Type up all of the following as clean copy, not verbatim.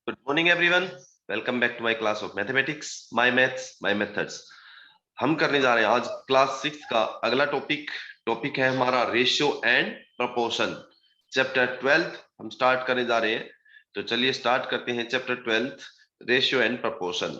Good morning everyone. Welcome back to my class of mathematics, my maths, my methods. हम करने जा रहे हैं आज क्लास 6 का अगला टॉपिक है हमारा रेशियो एंड प्रोपोर्शन। चैप्टर 12 हम स्टार्ट करने जा रहे हैं, तो चलिए स्टार्ट करते हैं चैप्टर 12 रेशियो एंड प्रोपोर्शन।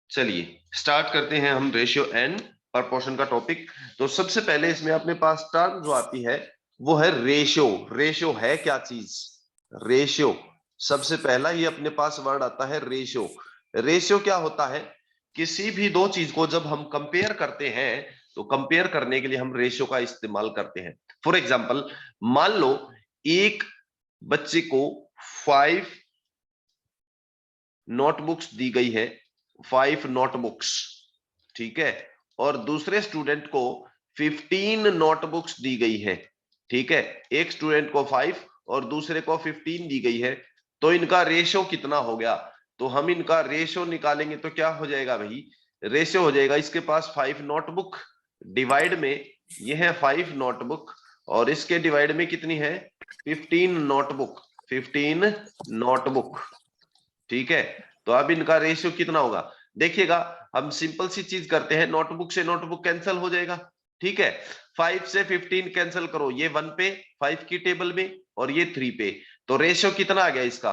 चलिए स्टार्ट करते हैं हम रेशियो एंड प्रोपोर्शन का टॉपिक। तो सबसे पहले इसमें अपने पास टर्म जो आती है वो है रेशियो। रेशियो है क्या चीज? रेशियो सबसे पहला ये अपने पास वर्ड आता है रेशियो। रेशियो क्या होता है? किसी भी दो चीज को जब हम कंपेयर करते हैं तो कंपेयर करने के लिए हम रेशियो का इस्तेमाल करते हैं। फॉर एग्जांपल, मान लो एक बच्चे को 5 नोटबुक्स दी गई है, 5 नोटबुक्स, ठीक है, और दूसरे स्टूडेंट को 15 नोटबुक्स दी गई है, ठीक है। एक स्टूडेंट को 5 और दूसरे को 15 दी गई है, तो इनका रेशियो कितना हो गया? तो हम इनका रेशियो निकालेंगे तो क्या हो जाएगा भाई? रेशियो हो जाएगा इसके पास 5 नोटबुक डिवाइड में ये है 5 नोटबुक और इसके डिवाइड में कितनी है? 15 नोटबुक, 15 नोटबुक, ठीक है। तो अब इनका रेशियो कितना होगा? देखिएगा, हम सिंपल सी चीज करते हैं, नोटबुक से नोटबुक कैंसिल हो जाएगा, ठीक है। 5 से 15 कैंसिल करो, ये 1 पे 5 की टेबल में और ये 3 पे, तो रेशियो कितना आ गया इसका?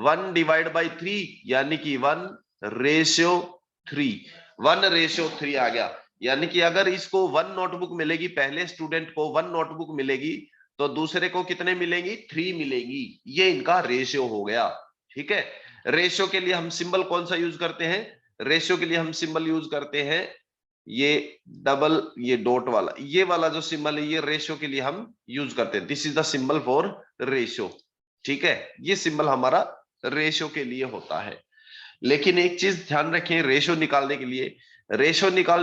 1 डिवाइड बाई 3, यानी कि 1:3, 1:3 आ गया। यानी कि अगर इसको 1 नोटबुक मिलेगी, पहले स्टूडेंट को 1 नोटबुक मिलेगी, तो दूसरे को कितने मिलेंगी? 3 मिलेंगी। ये इनका रेशियो हो गया, ठीक है। रेशियो के लिए हम सिंबल कौन सा यूज करते हैं? रेशियो के लिए हम सिंबल यूज करते हैं ये डबल, ये डॉट वाला, ये वाला जो सिंबल है ये रेशियो के लिए हम यूज करते हैं। This is the symbol for ratio, ठीक है। ये सिंबल हमारा रेशियो के लिए होता है। लेकिन एक चीज ध्यान रखें, रेशियो निकालने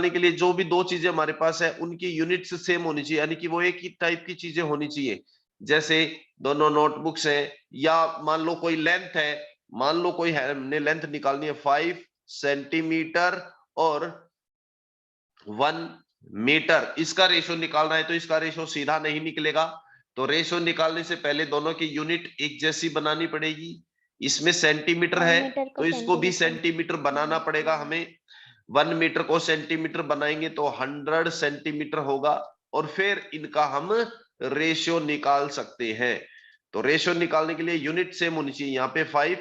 के लिए जो भी दो चीजें हमारे पास है उनकी यूनिट्स सेम होनी चाहिए, यानी कि वो एक ही टाइप की चीजें होनी चाहिए। जैसे दोनों नोटबुक्स हैं, या मान लो कोई लेंथ है, मान लो कोई है, हमने लेंथ निकालनी है 5 सेंटीमीटर और 1 मीटर, इसका रेशियो निकालना है, तो इसका रेशियो सीधा नहीं निकलेगा। तो रेशियो निकालने से पहले दोनों की यूनिट एक जैसी बनानी पड़ेगी। इसमें सेंटीमीटर है तो इसको भी सेंटीमीटर बनाना पड़ेगा हमें। 1 मीटर को सेंटीमीटर बनाएंगे तो 100 सेंटीमीटर होगा, और फिर इनका हम रेशियो निकाल सकते हैं। तो रेशियो निकालने के लिए यूनिट सेम होनी चाहिए, यहाँ पे 5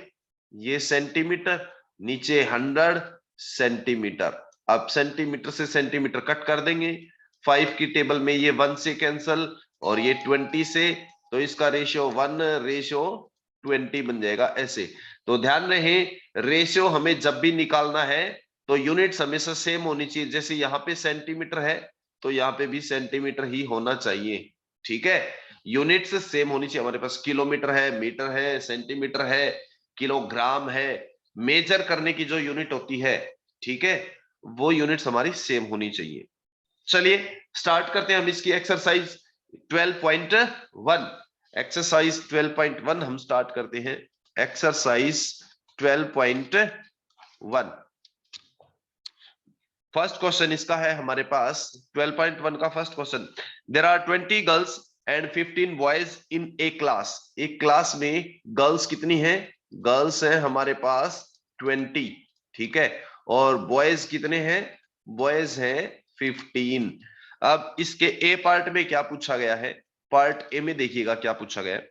ये सेंटीमीटर, नीचे 100 सेंटीमीटर। अब सेंटीमीटर से सेंटीमीटर कट कर देंगे, 5 की टेबल में ये 1 से कैंसल और ये 20 से, तो इसका रेशियो 1:20 बन जाएगा ऐसे। तो ध्यान रहे, रेशियो हमें जब भी निकालना है तो यूनिट्स हमेशा सेम होनी चाहिए। जैसे यहाँ पे सेंटीमीटर है तो यहाँ पे भी सेंटीमीटर ही होना चाहिए, ठीक है। यूनिट्स सेम होनी चाहिए। हमारे पास किलोमीटर है, मीटर है, सेंटीमीटर है, किलोग्राम है, मेजर करने की जो यूनिट होती है, ठीक है, वो यूनिट्स हमारी सेम होनी चाहिए। चलिए स्टार्ट करते हैं हम इसकी एक्सरसाइज 12.1। एक्सरसाइज 12.1 हम स्टार्ट करते हैं। एक्सरसाइज 12.1 फर्स्ट क्वेश्चन इसका है हमारे पास। 12.1 का first question, there are 20 girls and 15 boys in a class. एक क्लास में गर्ल्स कितनी है? गर्ल्स है हमारे पास 20, ठीक है, और बॉयज कितने हैं? बॉयज हैं 15। अब इसके ए पार्ट में क्या पूछा गया है? पार्ट ए में देखिएगा क्या पूछा गया है।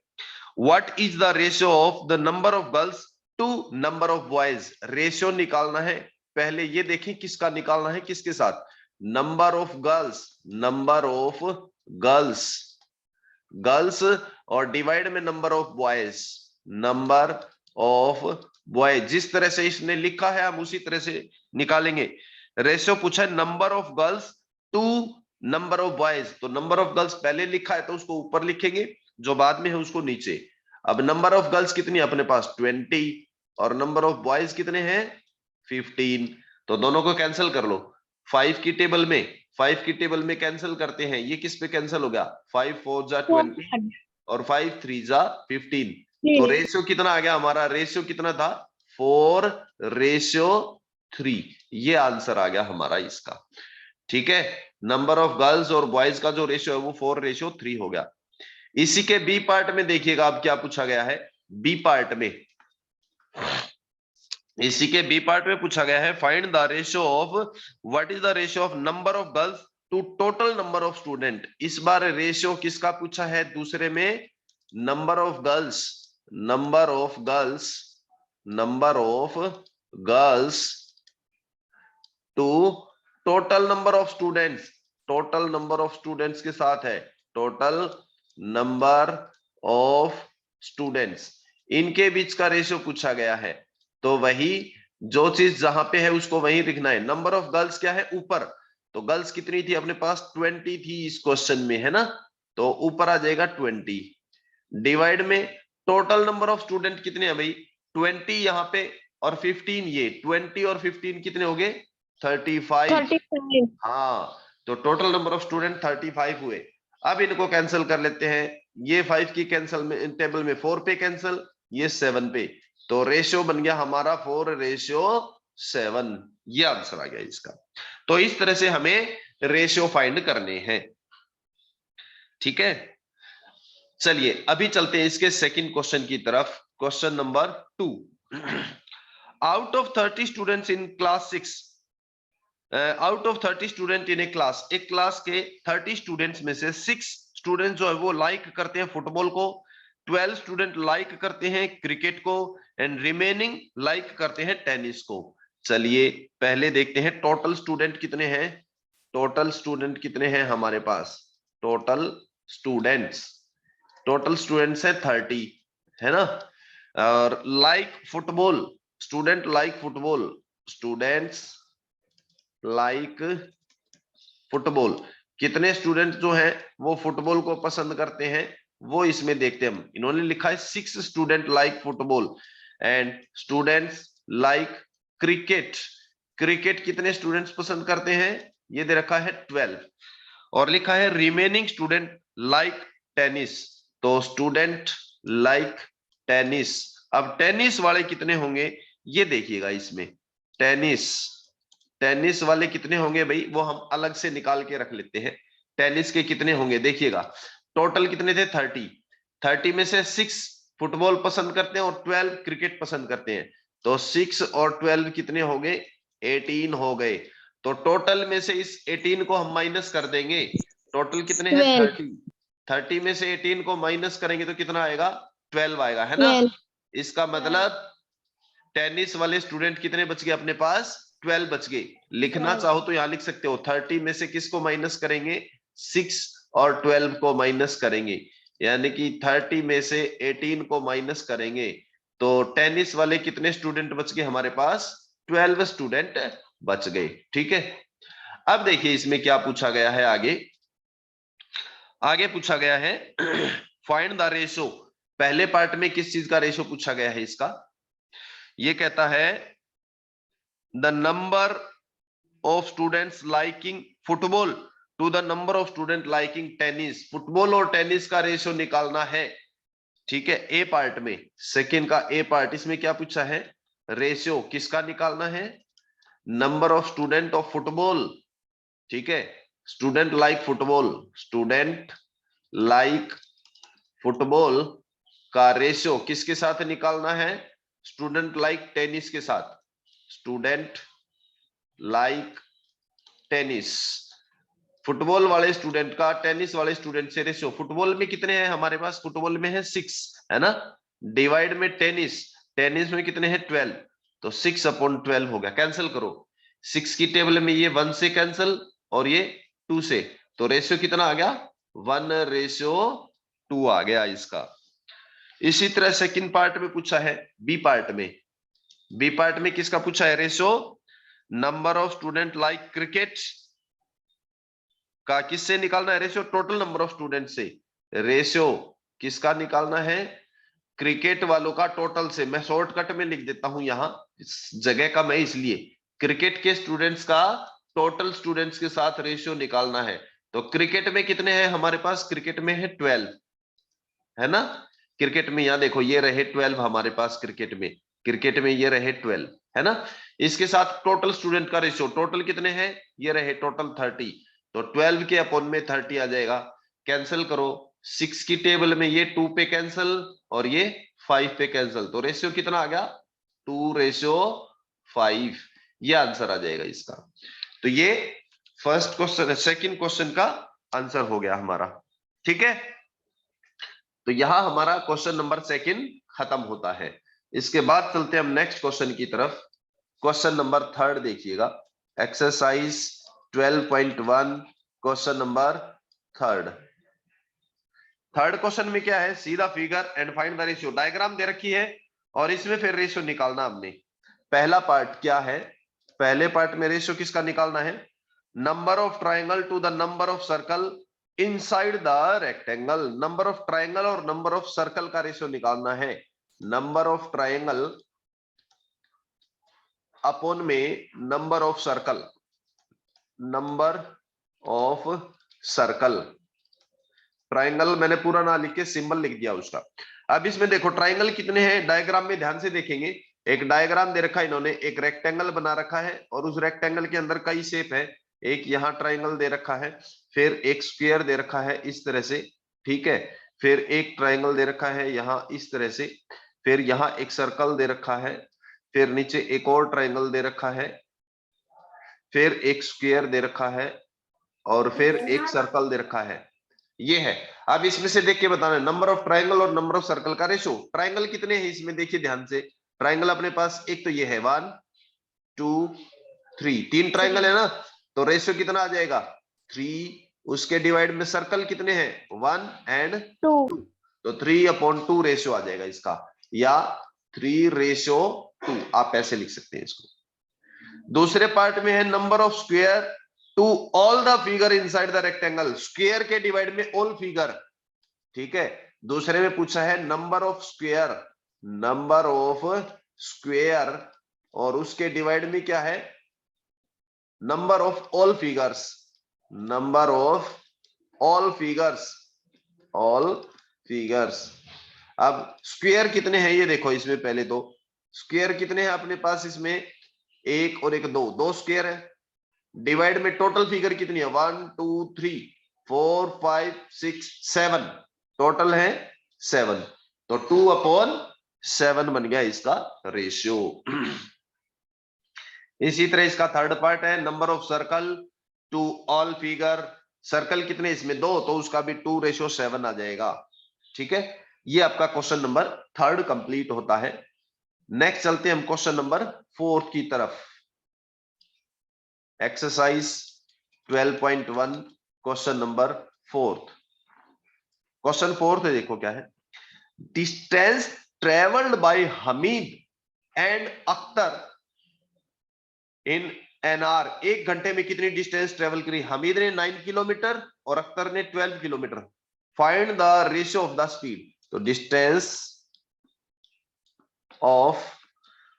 What is the ratio of the number of girls to number of boys? Ratio निकालना है, पहले ये देखें किसका निकालना है, किसके साथ? Number of girls, number of girls, girls, और डिवाइड में number of boys, number of boys. जिस तरह से इसने लिखा है हम उसी तरह से निकालेंगे। रेशियो पूछा है number of girls to number of boys, तो नंबर ऑफ गर्ल्स पहले लिखा है तो उसको ऊपर लिखेंगे, जो बाद में है उसको नीचे। अब नंबर ऑफ गर्ल्स कितनी है अपने पास? 20, और नंबर ऑफ बॉयज कितने हैं? 15। तो दोनों को कैंसिल कर लो, 5 की टेबल में कैंसिल करते हैं, ये किस पे कैंसिल हो गया? 5 4 जा 20 और 5 3 जा 15। तो रेशियो कितना आ गया हमारा? रेशियो कितना था? 4:3। ये आंसर आ गया हमारा इसका, ठीक है, नंबर ऑफ गर्ल्स और बॉयज का जो रेशियो है वो 4:3 हो गया। इसी के बी पार्ट में देखिएगा अब क्या पूछा गया है। बी पार्ट में, इसी के बी पार्ट में पूछा गया है, find the ratio of, what is the ratio of number of girls to total number of student. इस बार रेशियो किसका पूछा है, दूसरे में number of girls, number of girls, number of girls to total number of students, total number of students के साथ है, टोटल नंबर ऑफ स्टूडेंट्स, इनके बीच का रेशियो पूछा गया है। तो वही जो चीज जहां पे है उसको वहीं लिखना है। नंबर ऑफ गर्ल्स क्या है, ऊपर, तो गर्ल्स कितनी थी अपने पास, 20 थी इस क्वेश्चन में, है ना, तो ऊपर आ जाएगा 20। डिवाइड में टोटल नंबर ऑफ स्टूडेंट कितने हैं भाई, 20 यहाँ पे और 15 ये, 20 और 15 कितने हो गए, 35। हाँ, तो टोटल नंबर ऑफ स्टूडेंट 35 हुए। अब इनको कैंसिल कर लेते हैं, ये 5 की कैंसिल में टेबल में 4 पे कैंसिल, ये 7 पे, तो रेशियो बन गया हमारा 4:7। ये आंसर आ गया इसका। तो इस तरह से हमें रेशियो फाइंड करने हैं, ठीक है। चलिए अभी चलते हैं इसके सेकंड क्वेश्चन की तरफ। Question number 2, out of 30 students in class 6, out of 30 student in a class, एक क्लास के 30 स्टूडेंट्स में से 6 स्टूडेंट जो है वो लाइक करते हैं फुटबॉल को, 12 स्टूडेंट लाइक करते हैं क्रिकेट को, एंड रिमेनिंग लाइक करते हैं टेनिस को। चलिए पहले देखते हैं टोटल स्टूडेंट कितने हैं, टोटल स्टूडेंट कितने हैं हमारे पास, टोटल स्टूडेंट्स, टोटल स्टूडेंट्स है 30, है ना। और like football, student like football, students like football, कितने स्टूडेंट जो हैं वो फुटबॉल को पसंद करते हैं, वो इसमें देखते हैं हम। इन्होंने लिखा है 6 student like football and students like cricket, cricket कितने स्टूडेंट्स पसंद करते हैं, ये दे रखा है 12, और लिखा है रिमेनिंग स्टूडेंट लाइक टेनिस, तो स्टूडेंट लाइक टेनिस। अब टेनिस वाले कितने होंगे ये देखिएगा इसमें, टेनिस, टेनिस वाले कितने होंगे भाई वो हम अलग से निकाल के रख लेते हैं। टेनिस के कितने होंगे देखिएगा, टोटल कितने थे 30, 30 में से 6 फुटबॉल पसंद करते हैं और 12 क्रिकेट पसंद करते हैं, तो 6 और 12 कितने हो गए, 18 हो गए। तो टोटल में से इस 18 को हम माइनस कर देंगे, टोटल कितने हैं 30, 30 में से 18 को माइनस करेंगे तो कितना आएगा, 12 आएगा, है ना। इसका मतलब टेनिस वाले स्टूडेंट कितने बच गए अपने पास, 12 बच गए। लिखना चाहो तो यहां लिख सकते हो 30 में से किसको माइनस करेंगे, 6 और 12 को माइनस करेंगे, यानी कि 30 में से 18 को माइनस करेंगे, तो टेनिस वाले कितने स्टूडेंट बच गए हमारे पास, 12 स्टूडेंट बच गए, ठीक है। अब देखिए इसमें क्या पूछा गया है, आगे आगे पूछा गया है फाइंड द रेशो। पहले पार्ट में किस चीज का रेशो पूछा गया है इसका, ये कहता है the number of students liking football to the number of student liking tennis, football और टेनिस का रेशो निकालना है, ठीक है। ए पार्ट में, सेकंड का ए पार्ट, इसमें क्या पूछा है, रेशियो किसका निकालना है, number of student of football, ठीक है, student like football, student like football का रेशियो किसके साथ निकालना है, स्टूडेंट लाइक टेनिस के साथ, स्टूडेंट लाइक टेनिस, फुटबॉल वाले स्टूडेंट का टेनिस वाले स्टूडेंट से रेशियो, फुटबॉल में कितने हैं हमारे पास, फुटबॉल में है 6, है ना, डिवाइड में टेनिस, टेनिस में कितने हैं 12, तो 6/12 हो गया, कैंसिल करो, 6 की टेबल में ये 1 से कैंसिल और ये 2 से, तो रेशियो कितना आ गया, 1:2 आ गया इसका। इसी तरह सेकंड पार्ट में पूछा है, बी पार्ट में, बी पार्ट में किसका पूछा है ratio, number of student like cricket का किससे निकालना है ratio, total number of student से, रेशियो किसका निकालना है, क्रिकेट वालों का टोटल से। मैं शॉर्टकट में लिख देता हूं यहां, इस जगह का मैं इसलिए, क्रिकेट के स्टूडेंट्स का टोटल स्टूडेंट्स के साथ रेशियो निकालना है, तो क्रिकेट में कितने हैं हमारे पास, क्रिकेट में है 12, है ना, क्रिकेट में यहां देखो ये रहे 12 हमारे पास, क्रिकेट में ये रहे 12, है ना। इसके साथ टोटल स्टूडेंट का रेशियो, टोटल कितने हैं, ये रहे टोटल 30, तो 12 के अपॉन में 30 आ जाएगा। कैंसिल करो, 6 की टेबल में ये 2 पे कैंसिल और ये 5 पे कैंसिल, तो रेशियो कितना आ गया, 2:5। ये आंसर आ जाएगा इसका। तो ये फर्स्ट क्वेश्चन, सेकंड क्वेश्चन का आंसर हो गया हमारा। ठीक है, तो यहां हमारा क्वेश्चन नंबर सेकंड खत्म होता है। इसके बाद चलते हैं हम नेक्स्ट क्वेश्चन की तरफ। क्वेश्चन नंबर थर्ड देखिएगा, exercise 12.1, question number third. Third question में क्या है, see the figure and find the ratio. Diagram दे रखी है और इसमें फिर रेशियो निकालना हमने। पहला पार्ट क्या है, पहले पार्ट में रेशियो किसका निकालना है, number of triangle to the number of circle inside the rectangle. Number of triangle और नंबर ऑफ सर्कल का रेशियो निकालना है। नंबर ऑफ ट्राइंगल अपॉन में number of circle, number of circle. Triangle मैंने पूरा ना लिख के सिंबल लिख दिया उसका। अब इसमें देखो ट्राइंगल कितने हैं, डायग्राम में ध्यान से देखेंगे। एक डायग्राम दे रखा है इन्होंने, एक रेक्टेंगल बना रखा है और उस रेक्टेंगल के अंदर कई शेप है। एक यहाँ ट्राइंगल दे रखा है, फिर एक स्क्वायर दे रखा है इस तरह से, ठीक है, फिर एक ट्राइंगल दे रखा है यहाँ इस तरह से, फिर यहाँ एक सर्कल दे रखा है, फिर नीचे एक और ट्राइंगल दे रखा है, फिर एक स्क्वायर दे रखा है और फिर एक सर्कल दे रखा है। ये है। अब इसमें से देख के बताना नंबर ऑफ ट्राइंगल और नंबर ऑफ सर्कल का रेशो। ट्राइंगल कितने हैं इसमें देखिए ध्यान से, ट्राइंगल अपने पास एक तो ये है 1 2 3, 3 ट्राइंगल है ना, तो रेशियो कितना आ जाएगा 3। उसके डिवाइड में सर्कल कितने हैं 1 एंड 2, तो 3/2 रेशियो आ जाएगा इसका, या 3:2 आप ऐसे लिख सकते हैं इसको। दूसरे पार्ट में है number of square to all the figure inside the rectangle. Square के डिवाइड में ऑल फिगर, ठीक है। दूसरे में पूछा है number of square, number of square, और उसके डिवाइड में क्या है number of all figures, number of all figures, all figures. अब स्क्वायर कितने हैं ये देखो, इसमें पहले तो स्क्वायर कितने हैं अपने पास, इसमें एक और एक दो स्क्वायर है। डिवाइड में टोटल फिगर कितनी है 1 2 3 4 5 6 7, टोटल है 7, तो 2/7 बन गया इसका रेशियो। इसी तरह इसका थर्ड पार्ट है number of circle to all figure. Circle कितने इसमें 2, तो उसका भी 2:7 आ जाएगा। ठीक है, ये आपका क्वेश्चन नंबर थर्ड कंप्लीट होता है। नेक्स्ट चलते हैं हम क्वेश्चन नंबर फोर्थ की तरफ। Exercise 12.1, question number fourth. Question fourth है, देखो क्या है, distance travelled by Hamid and Akhtar in an hour. 1 घंटे में कितनी डिस्टेंस ट्रेवल करी, हमीद ने 9 किलोमीटर और अख्तर ने 12 kilometre. Find the ratio of the speed. तो डिस्टेंस ऑफ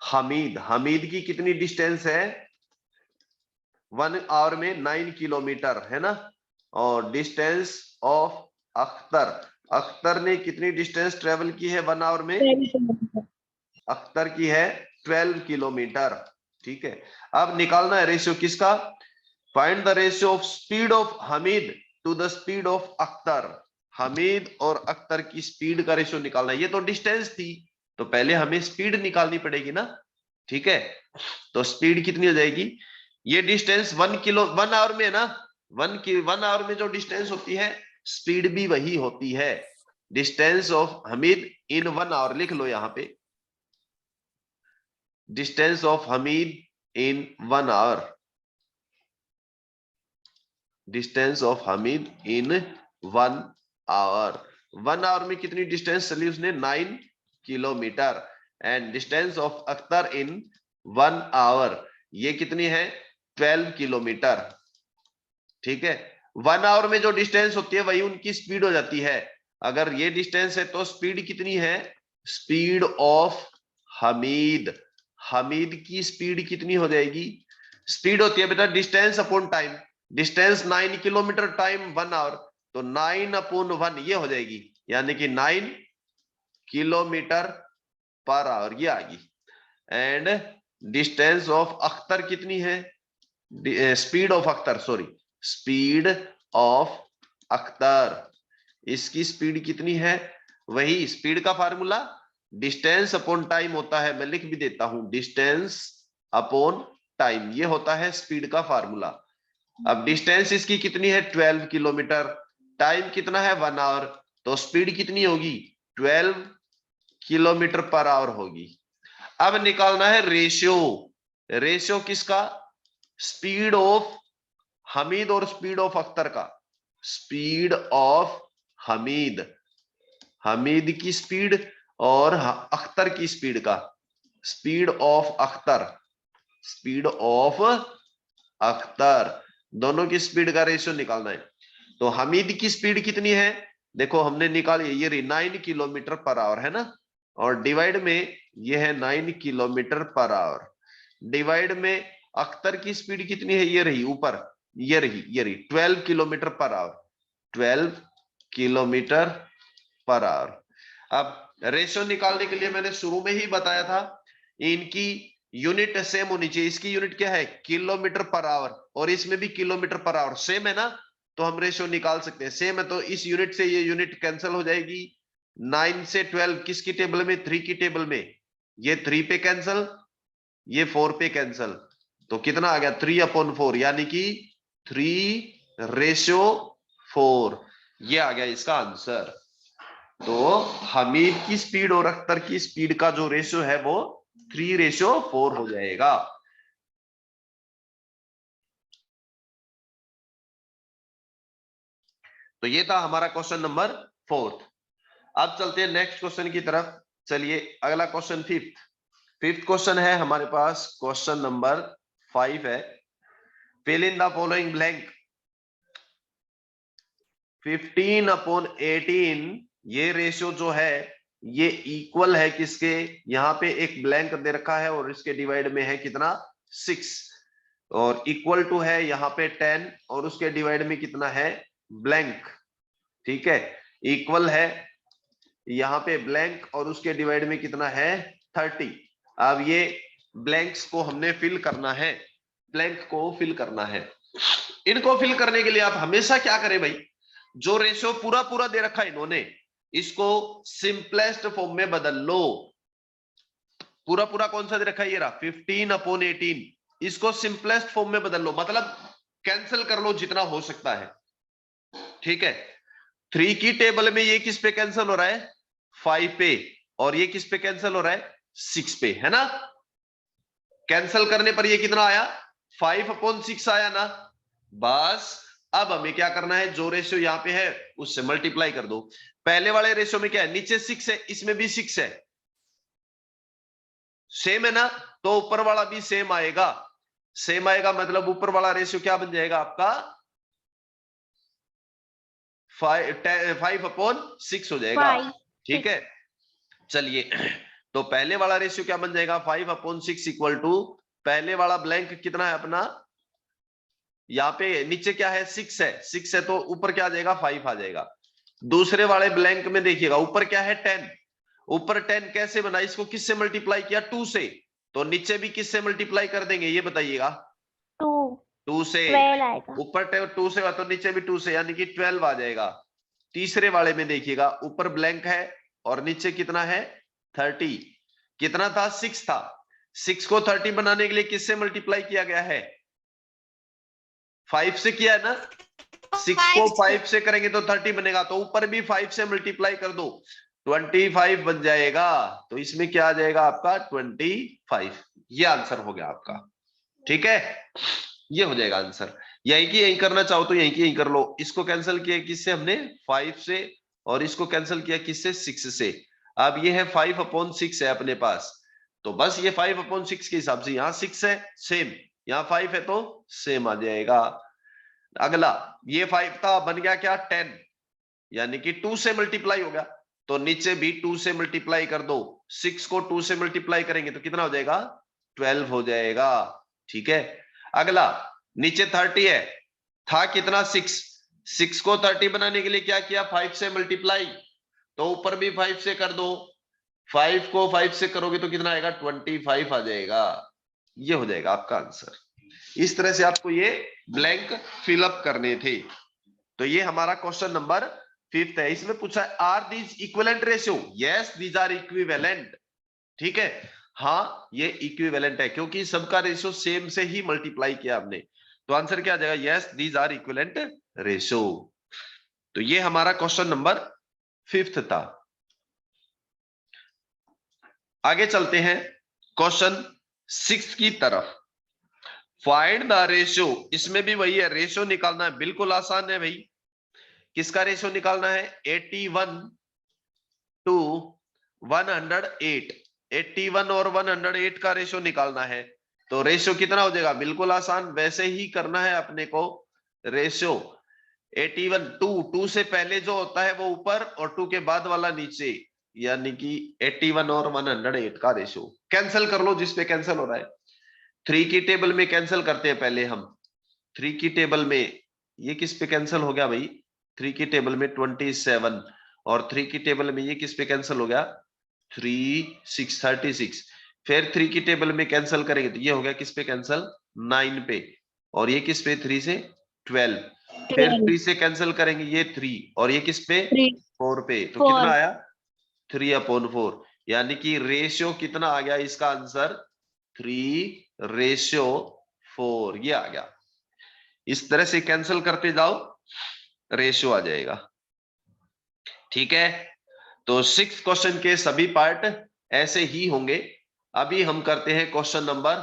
हमीद, हमीद की कितनी डिस्टेंस है 1 आवर में 9 किलोमीटर है ना, और डिस्टेंस ऑफ अख्तर, अख्तर ने कितनी डिस्टेंस ट्रेवल की है 1 आवर में, अख्तर की है 12 किलोमीटर। ठीक है, अब निकालना है रेशियो किसका, find the ratio of speed of Hamid to the speed of Akhtar. Hamid और अख्तर की स्पीड का रेशियो निकालना है। ये तो डिस्टेंस थी, तो पहले हमें स्पीड निकालनी पड़ेगी ना। ठीक है, तो स्पीड कितनी हो जाएगी, ये डिस्टेंस 1 आवर में है ना, 1 आवर में जो डिस्टेंस होती है स्पीड भी वही होती है। Distance of Hamid in 1 hour लिख लो यहां पे, distance of Hamid in 1 hour, distance of Hamid in 1 hour. 1 hour में कितनी डिस्टेंस चली उसने 9 kilometre. And distance of Akhtar in 1 hour ये कितनी है 12 किलोमीटर। ठीक है, 1 आवर में जो डिस्टेंस होती है वही उनकी स्पीड हो जाती है। अगर ये डिस्टेंस है तो स्पीड कितनी है, स्पीड ऑफ हमीद, हमीद की स्पीड कितनी हो जाएगी, स्पीड होती है बेटा distance upon time. Distance 9 kilometre, time 1 hour, तो 9/1 ये हो जाएगी, यानी कि 9 किलोमीटर पर आवर ये आएगी। एंड डिस्टेंस ऑफ अख्तर कितनी है, speed of Akhtar, sorry, speed of Akhtar, इसकी स्पीड कितनी है, वही स्पीड का फार्मूला डिस्टेंस अपॉन टाइम होता है, मैं लिख भी देता हूं, डिस्टेंस अपॉन टाइम, ये होता है स्पीड का फार्मूला। अब डिस्टेंस इसकी कितनी है 12 किलोमीटर, टाइम कितना है 1 आवर, तो स्पीड कितनी होगी 12 किलोमीटर पर आवर होगी। अब निकालना है रेशियो, रेशियो किसका, स्पीड ऑफ हमीद और स्पीड ऑफ अख्तर का, स्पीड ऑफ हमीद, हमीद की स्पीड और अख्तर की स्पीड का, speed of Akhtar, speed of Akhtar, दोनों की स्पीड का रेशियो निकालना है। तो हमीद की स्पीड कितनी है, देखो हमने निकाली, ये 9 किलोमीटर पर आवर है ना, और डिवाइड में ये है 9 किलोमीटर पर आवर, डिवाइड में अख्तर की स्पीड कितनी है, ये रही ऊपर, ये रही 12 kilometre per hour, 12 kilometre per hour. अब रेशियो निकालने के लिए मैंने शुरू में ही बताया था, इनकी यूनिट सेम होनी चाहिए, इसकी यूनिट क्या है किलोमीटर पर आवर, और इसमें भी किलोमीटर पर आवर सेम है ना, तो हम रेशियो निकाल सकते हैं, सेम है तो इस यूनिट से ये यूनिट कैंसिल हो जाएगी। 9 से 12 किसकी टेबल में, 3 की टेबल में, ये 3 पे कैंसिल, ये 4 पे कैंसिल, तो कितना आ गया 3/4, यानी कि 3/4, ये आ गया इसका आंसर। तो हमीद की स्पीड और अख्तर की स्पीड का जो रेशियो है वो 3/4 हो जाएगा। तो ये था हमारा क्वेश्चन नंबर 4। अब चलते हैं नेक्स्ट क्वेश्चन की तरफ। चलिए अगला क्वेश्चन फिफ्थ क्वेश्चन है हमारे पास, क्वेश्चन नंबर 5 है, fill in the following blank. 15/18 ये रेशियो जो है ये इक्वल है किसके, यहाँ पे एक ब्लैंक दे रखा है और इसके डिवाइड में है कितना 6, और इक्वल टू है यहाँ पे 10 और उसके डिवाइड में कितना है ब्लैंक, ठीक है, इक्वल है यहाँ पे ब्लैंक और उसके डिवाइड में कितना है 30। अब ये ब्लैंक्स को हमने फिल करना है, ब्लैंक को फिल करना है। इनको फिल करने के लिए आप हमेशा क्या करें भाई, जो रेशियो पूरा पूरा दे रखा है इन्होंने, इसको सिंपलेस्ट फॉर्म में बदल लो। पूरा पूरा कौन सा दे रखा है, ये रहा 15/18, इसको सिंपलेस्ट फॉर्म में बदल लो, मतलब कैंसिल कर लो जितना हो सकता है, ठीक है। 3 की टेबल में ये किस पे कैंसिल हो रहा है 5 पे, और ये किस पे कैंसिल हो रहा है 6 पे, है ना। कैंसिल करने पर ये कितना आया 5/6 आया ना। बस अब हमें क्या करना है, जो रेशियो यहाँ पे है उससे मल्टीप्लाई कर दो। पहले वाले रेशियो में क्या है, नीचे 6 है, इसमें भी 6 है, सेम है ना, तो ऊपर वाला भी सेम आएगा, सेम आएगा, मतलब ऊपर वाला रेशियो क्या बन जाएगा आपका 5/6 हो जाएगा, ठीक है। चलिए तो पहले वाला रेशियो क्या बन जाएगा 5/6 इक्वल टू, पहले वाला ब्लैंक कितना है अपना, यहाँ पे नीचे क्या है 6 है, 6 है तो ऊपर क्या आ जाएगा 5 आ जाएगा। दूसरे वाले ब्लैंक में देखिएगा ऊपर क्या है 10, ऊपर 10 कैसे बना, इसको किससे मल्टीप्लाई किया 2 से, तो नीचे भी किससे मल्टीप्लाई कर देंगे ये बताइएगा 2 से, ऊपर 2 से तो नीचे भी 2 से, यानी कि 12 आ जाएगा। तीसरे वाले में देखिएगा ऊपर ब्लैंक है और नीचे कितना है 30, कितना था 6 था, 6 को 30 बनाने के लिए किससे मल्टीप्लाई किया गया है 5 से किया है ना, 6 को 5 से करेंगे तो 30 बनेगा, तो ऊपर भी 5 से मल्टीप्लाई कर दो 25 बन जाएगा, तो इसमें क्या आ जाएगा आपका 25, ये आंसर हो गया आपका, ठीक है, ये हो जाएगा आंसर। यही की यही करना चाहो तो यही की यही कर लो, इसको कैंसिल किया किससे हमने 5 से, और इसको कैंसिल किया किससे 6 से। अब ये है 5/6 है अपने पास, तो बस ये 5/6 के हिसाब से यहाँ 6 है सेम, यहाँ 5 है तो सेम आ जाएगा। अगला ये 5 था बन गया क्या 10, यानी कि 2 से मल्टीप्लाई हो गया, तो नीचे भी 2 से मल्टीप्लाई कर दो, 6 को 2 से मल्टीप्लाई करेंगे तो कितना हो जाएगा 12 हो जाएगा, ठीक है। अगला नीचे 30 है, था कितना 6 को 30 बनाने के लिए क्या किया 5 से मल्टीप्लाई, तो ऊपर भी 5 से कर दो, 5 को 5 से करोगे तो कितना आएगा 25 आ जाएगा, ये हो जाएगा आपका आंसर। इस तरह से आपको ये ब्लैंक फिलअप करने थे। तो ये हमारा क्वेश्चन नंबर 5 है। इसमें पूछा है are these equivalent ratio? Yes these are equivalent. ठीक है, हाँ ये इक्विवेलेंट है क्योंकि सबका रेशियो सेम से ही मल्टीप्लाई किया हमने। तो आंसर क्या आ जाएगा? Yes these are equivalent ratio. तो ये हमारा क्वेश्चन नंबर 5 था। आगे चलते हैं क्वेश्चन 6 की तरफ। Find the ratio. इसमें भी वही है, रेशियो निकालना है, बिल्कुल आसान है भाई। किसका रेशियो निकालना है? 81 टू 108। 81 और 108 का रेशियो निकालना है। तो रेशियो कितना हो जाएगा? बिल्कुल आसान, वैसे ही करना है अपने को। रेशियो 81 टू से पहले जो होता है वो ऊपर और 2 के बाद वाला नीचे, यानी कि 81 और 108 का रेशियो। कैंसिल कर लो जिसपे कैंसिल हो रहा है। 3 की टेबल में कैंसिल करते हैं पहले हम। 3 की टेबल में ये किस पे कैंसिल हो गया भाई? 3 की टेबल में 27 और 3 की टेबल में ये किस पे कैंसिल हो गया? 36। फिर 3 की टेबल में कैंसिल करेंगे तो ये हो गया किस पे कैंसिल? 9 पे। और ये किस पे? 3 से 12। फिर 3 से कैंसिल करेंगे ये 3 और ये किस पे? 4 पे। तो कितना आया? 3/4। यानी कि रेशियो कितना आ गया इसका आंसर? 3/4 ये आ गया। इस तरह से कैंसिल करते जाओ, रेशियो आ जाएगा। ठीक है, तो 6 क्वेश्चन के सभी पार्ट ऐसे ही होंगे। अभी हम करते हैं क्वेश्चन नंबर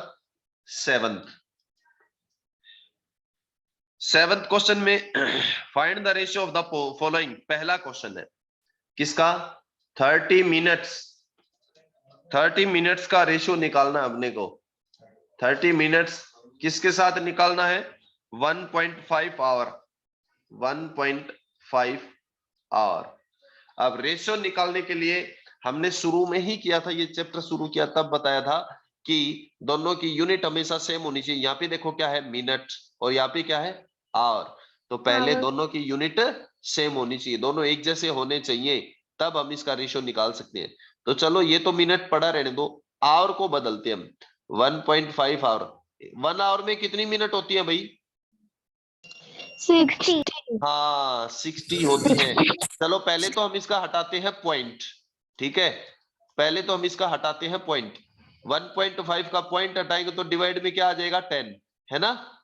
7th क्वेश्चन में find the ratio of the following. पहला क्वेश्चन है किसका? 30 मिनट्स। 30 मिनट्स का रेशियो निकालना है अपने को। 30 मिनट्स किसके साथ निकालना है? 1.5 आवर। 1.5 आवर। अब रेशियो निकालने के लिए हमने शुरू में ही किया था, ये चैप्टर शुरू किया तब बताया था कि दोनों की यूनिट हमेशा सेम होनी चाहिए। यहाँ पे देखो क्या है? मिनट, और यहाँ पे क्या है? आवर। तो पहले दोनों की यूनिट सेम होनी चाहिए, दोनों एक जैसे होने चाहिए, तब हम इसका रेशियो निकाल सकते हैं। तो चलो ये तो मिनट पड़ा रहने दो, आवर को बदलते हैं हम। 1.5 आवर। 1 आवर में कितनी मिनट होती है भाई? 60। हाँ 60 होती है। चलो पहले तो हम इसका हटाते हैं पॉइंट। ठीक है, पहले तो हम इसका हटाते हैं पॉइंट। 1.5 का पॉइंट हटाएंगे तो डिवाइड में क्या आ जाएगा? 10, है ना?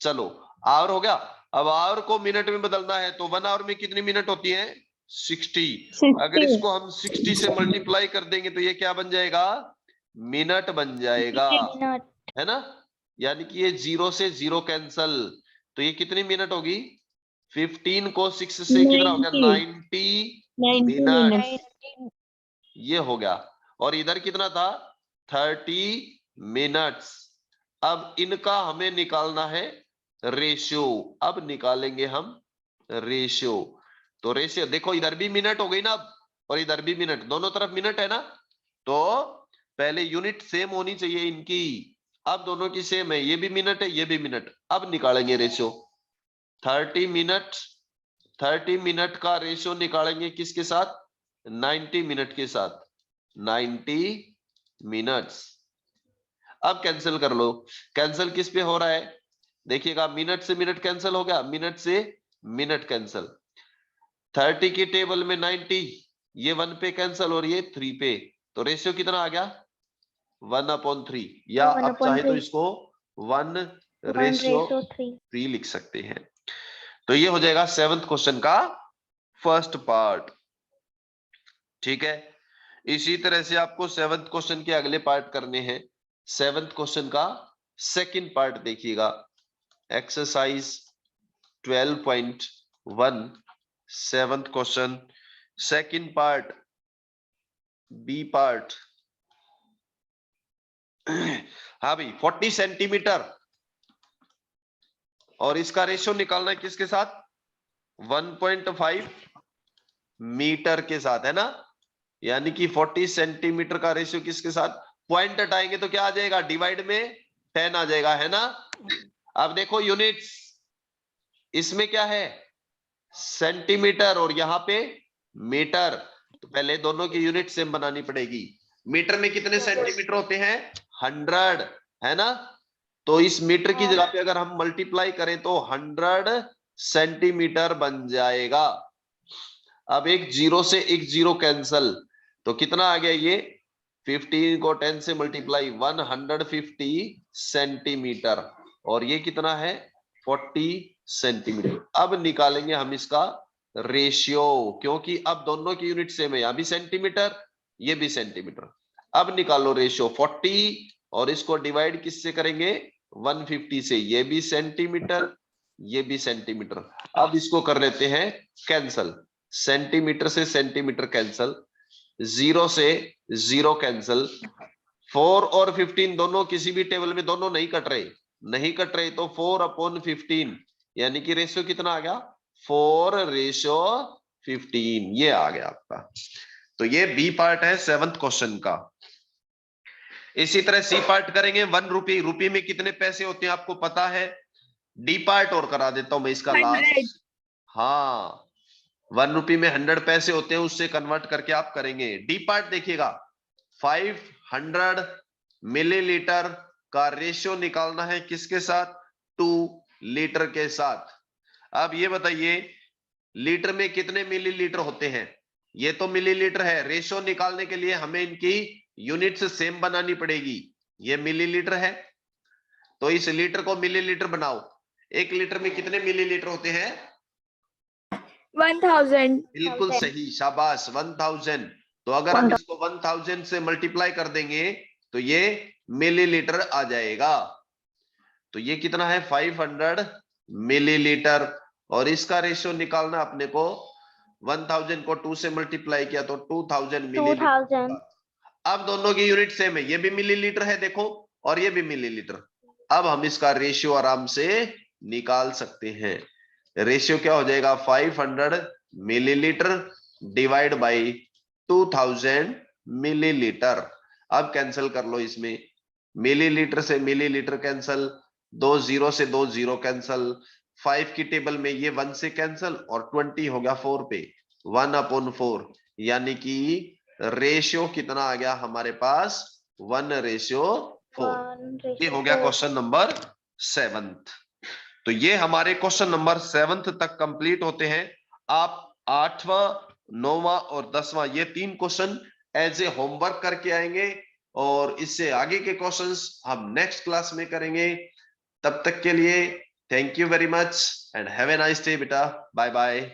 चलो आवर हो गया। अब आवर को मिनट में बदलना है तो 1 आवर में कितनी मिनट होती है? 60। अगर इसको हम 60 से मल्टीप्लाई कर देंगे तो ये क्या बन जाएगा? मिनट बन जाएगा, है ना? यानी कि ये 0 से 0 कैंसल, तो ये कितनी मिनट होगी? 15 को 6 से कितना हो गया? 90 मिनट। ये हो गया। और इधर कितना था? 30 मिनट्स। अब इनका हमें निकालना है रेशियो। अब निकालेंगे हम रेशियो। तो रेशियो देखो, इधर भी मिनट हो गई ना अब, और इधर भी मिनट, दोनों तरफ मिनट है ना। तो पहले यूनिट सेम होनी चाहिए इनकी। अब दोनों की सेम है, ये भी मिनट है ये भी मिनट। अब निकालेंगे रेशियो। 30 मिनट, 30 मिनट का रेशियो निकालेंगे किसके साथ? 90 मिनट के साथ। 90 मिनट्स। अब कैंसिल कर लो। कैंसिल किस पे हो रहा है? देखिएगा, मिनट से मिनट कैंसिल हो गया, मिनट से मिनट कैंसिल। 30 की टेबल में 90, ये 1 पे कैंसिल और ये 3 पे। तो रेशियो कितना आ गया? 1/3। या आप चाहे तो इसको 1/3 लिख सकते हैं। तो ये हो जाएगा 7th क्वेश्चन का फर्स्ट पार्ट। ठीक है, इसी तरह से आपको 7th क्वेश्चन के अगले पार्ट करने हैं। 7th क्वेश्चन का सेकंड पार्ट देखिएगा, exercise 12.1, 7th question second part, B part. हाँ भाई, 40 सेंटीमीटर और इसका रेशियो निकालना है किसके साथ? 1.5 मीटर के साथ, है ना? यानी कि 40 सेंटीमीटर का रेशियो किसके साथ? पॉइंट हटाएंगे तो क्या आ जाएगा? डिवाइड में 10 आ जाएगा, है ना? अब देखो यूनिट्स, इसमें क्या है? सेंटीमीटर और यहाँ पे मीटर। तो पहले दोनों की यूनिट सेम बनानी पड़ेगी। मीटर में कितने सेंटीमीटर होते हैं? 100। है ना। तो इस मीटर की जगह पे अगर हम मल्टीप्लाई करें तो 100 सेंटीमीटर बन जाएगा। अब एक जीरो से एक जीरो कैंसल, तो कितना आ गया ये 15 को 10 से मल्टीप्लाई 150 सेंटीमीटर, और ये कितना है 40 सेंटीमीटर। अब निकालेंगे हम इसका रेशियो, क्योंकि अब दोनों की यूनिट सेम है, यहां भी सेंटीमीटर ये भी सेंटीमीटर। अब निकालो रेशियो 40 और इसको डिवाइड किससे करेंगे 150 से, ये भी सेंटीमीटर ये भी सेंटीमीटर। अब इसको कर लेते हैं कैंसल, सेंटीमीटर से सेंटीमीटर कैंसल, जीरो से जीरो कैंसल, 4 और 15 दोनों किसी भी टेबल में दोनों नहीं कट रहे, नहीं कट रहे तो 4/15, यानी कि रेशियो कितना आ गया 4:15, ये आ गया आपका। तो ये बी पार्ट है 7th क्वेश्चन का। इसी तरह सी पार्ट करेंगे। 1 रुपये, रुपये में कितने पैसे होते हैं आपको पता है। डी पार्ट और करा देता हूं मैं इसका 100। लास्ट। हाँ 1 रुपये में 100 पैसे होते हैं, उससे कन्वर्ट करके आप करेंगे। डी पार्ट देखिएगा 500 मिलीलीटर का रेशियो निकालना है किसके साथ 2 लीटर के साथ। अब ये बताइए लीटर में कितने मिलीलीटर होते हैं, ये तो मिलीलीटर है, रेशियो निकालने के लिए हमें इनकी यूनिट्स सेम बनानी पड़ेगी। ये मिलीलीटर है तो इस लीटर को मिलीलीटर बनाओ। 1 लीटर में कितने मिलीलीटर होते हैं 1000। बिल्कुल सही, शाबाश 1000। तो अगर हम इसको 1000 से मल्टीप्लाई कर देंगे तो ये मिलीलीटर आ जाएगा। तो ये कितना है 500 मिलीलीटर, और इसका रेशियो निकालना अपने को 1000 को 2 से मल्टीप्लाई किया तो 2000 मिलीलीटर। अब दोनों की यूनिट सेम है, ये भी मिलीलीटर है देखो और ये भी मिलीलीटर। अब हम इसका रेशियो आराम से निकाल सकते हैं। रेशियो क्या हो जाएगा 500 मिलीलीटर डिवाइड बाई 2000 मिलीलीटर। अब कैंसिल कर लो इसमें, मिलीलीटर से मिलीलीटर कैंसल, 2 जीरो से 2 जीरो कैंसल, 5 की टेबल में ये 1 से कैंसल और 20 हो गया 4 पे, 1/4, यानी कि रेशियो कितना आ गया हमारे पास 1:4। ये हो गया क्वेश्चन नंबर 7th। तो ये हमारे क्वेश्चन नंबर 7th तक कंप्लीट होते हैं। आप 8वां 9वां और 10वां ये 3 क्वेश्चन एज ए होमवर्क करके आएंगे, और इससे आगे के क्वेश्चंस हम नेक्स्ट क्लास में करेंगे। तब तक के लिए thank you very much and have a nice day बेटा, बाय बाय।